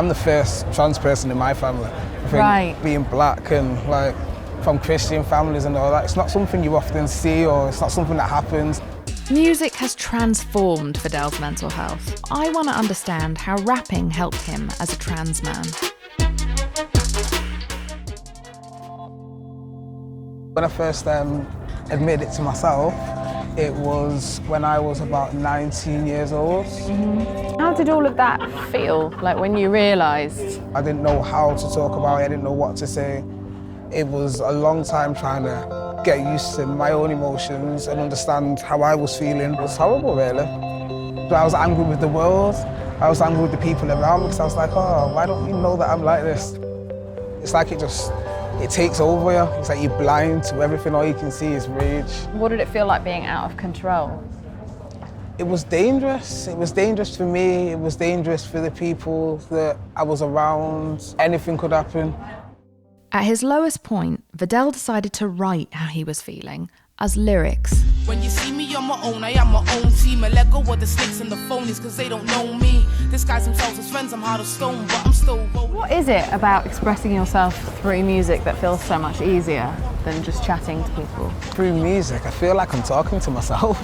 I'm the first trans person in my family. I think Right. being black and like from Christian families and all that, it's not something you often see, or it's not something that happens. Music has transformed Videl's mental health. I want to understand how rapping helped him as a trans man. When I first admitted it to myself, it was when I was about 19 years old. How did all of that feel, like when you realised? I didn't know how to talk about it, I didn't know what to say. It was a long time trying to get used to my own emotions and understand how I was feeling. It was horrible, really. But I was angry with the world, I was angry with the people around me, because I was like, oh, why don't you know that I'm like this? It's like it takes over you. It's like you're blind to everything, all you can see is rage. What did it feel like being out of control? It was dangerous. It was dangerous for me, it was dangerous for the people that I was around. Anything could happen. At his lowest point, Videl decided to write how he was feeling as lyrics. When you see me on my own, I am my own team. I let go of the snakes and the phonies, cause they don't know me. Disguise themselves as friends, I'm hard as stone, but I'm still rolling. What is it about expressing yourself through music that feels so much easier than just chatting to people? Through music, I feel like I'm talking to myself.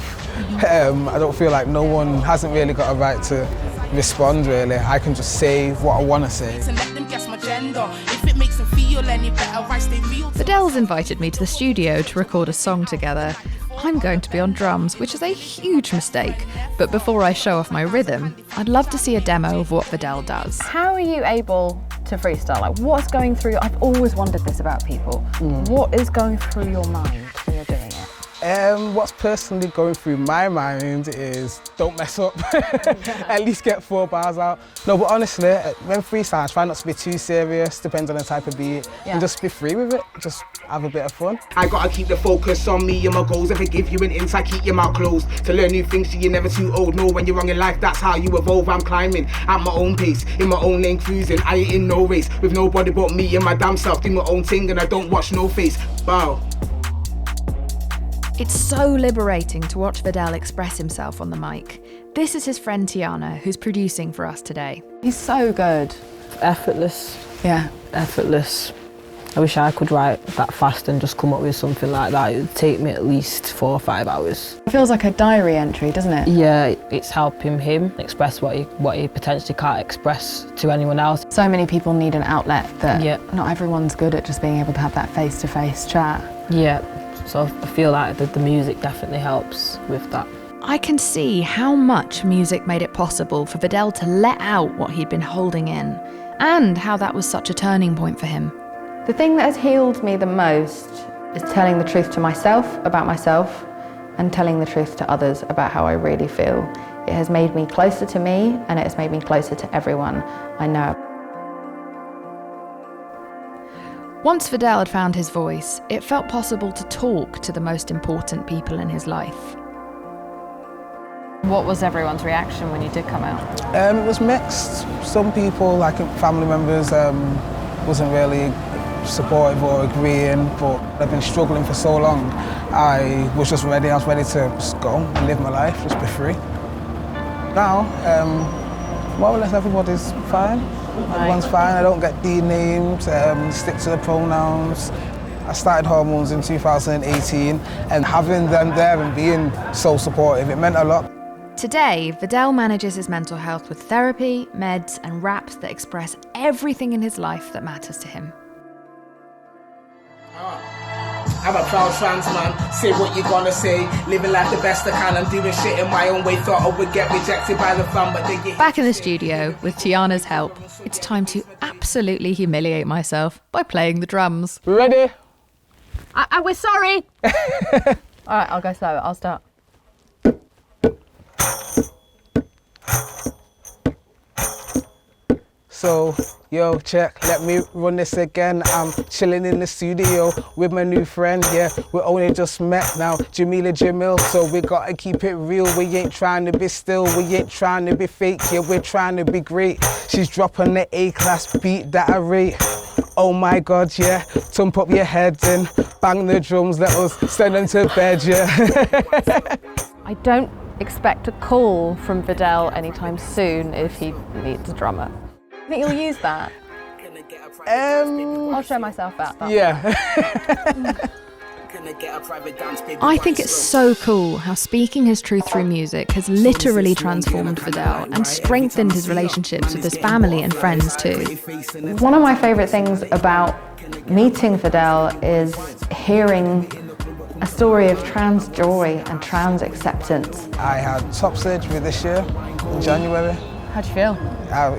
I don't feel like no one hasn't really got a right to respond, really. I can just say what I want to say. And let them guess my gender. If it makes them feel any better, I stay real. Videl's invited me to the studio to record a song together. I'm going to be on drums, which is a huge mistake. But before I show off my rhythm, I'd love to see a demo of what Videl does. How are you able to freestyle? Like, what's going through? I've always wondered this about people. What is going through your mind when you're doing it? What's personally going through my mind is don't mess up. At least get 4 bars out. No, but honestly, when freestyling, I try not to be too serious, depends on the type of beat, and just be free with it, just have a bit of fun. I gotta keep the focus on me and my goals. If I give you an insight, keep your mouth closed. To learn new things, so you're never too old. Know when you're wrong in life, that's how you evolve. I'm climbing at my own pace, in my own lane cruising. I ain't in no race with nobody but me and my damn self. Do my own thing and I don't watch no face. Wow. It's so liberating to watch Videl express himself on the mic. This is his friend Tiana, who's producing for us today. He's so good. Effortless. Yeah. Effortless. I wish I could write that fast and just come up with something like that. It would take me at least 4 or 5 hours. It feels like a diary entry, doesn't it? Yeah, it's helping him express what he potentially can't express to anyone else. So many people need an outlet that not everyone's good at just being able to have that face-to-face chat. Yeah, so I feel like the music definitely helps with that. I can see how much music made it possible for Videl to let out what he'd been holding in, and how that was such a turning point for him. The thing that has healed me the most is telling the truth to myself about myself and telling the truth to others about how I really feel. It has made me closer to me and it has made me closer to everyone I know. Once Videl had found his voice, it felt possible to talk to the most important people in his life. What was everyone's reaction when you did come out? It was mixed. Some people, like family members, wasn't really supportive or agreeing, but I've been struggling for so long. I was ready to just go and live my life, just be free. Now, more or less everybody's fine. Everyone's fine, I don't get denamed, stick to the pronouns. I started Hormones in 2018, and having them there and being so supportive, it meant a lot. Today, Videl manages his mental health with therapy, meds, and raps that express everything in his life that matters to him. I'm a proud trans man, say what you gonna say. Living life the best I can, I'm doing shit in my own way. Thought I would get rejected by the fam, but they get... Back in the studio, with Tiana's help, it's time to absolutely humiliate myself by playing the drums. Ready? We're sorry! All right, I'll go slow, I'll start. So, yo, check, let me run this again. I'm chilling in the studio with my new friend, yeah. We only just met now, Jameela Jamil, so we gotta keep it real. We ain't trying to be still, we ain't trying to be fake, yeah, we're trying to be great. She's dropping the A-class beat that I rate. Oh my God, yeah, tump up your head and bang the drums, let us send them to bed, yeah. I don't expect a call from Videl anytime soon if he needs a drummer. I think you'll use that. I'll show myself that. Yeah. I think it's so cool how speaking his truth through music has literally transformed Videl and strengthened his relationships with his family and friends too. One of my favourite things about meeting Videl is hearing a story of trans joy and trans acceptance. I had top surgery this year in January. How'd you feel?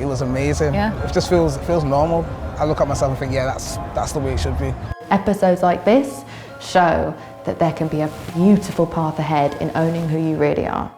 It was amazing. Yeah. It just feels normal. I look at myself and think, yeah, that's the way it should be. Episodes like this show that there can be a beautiful path ahead in owning who you really are.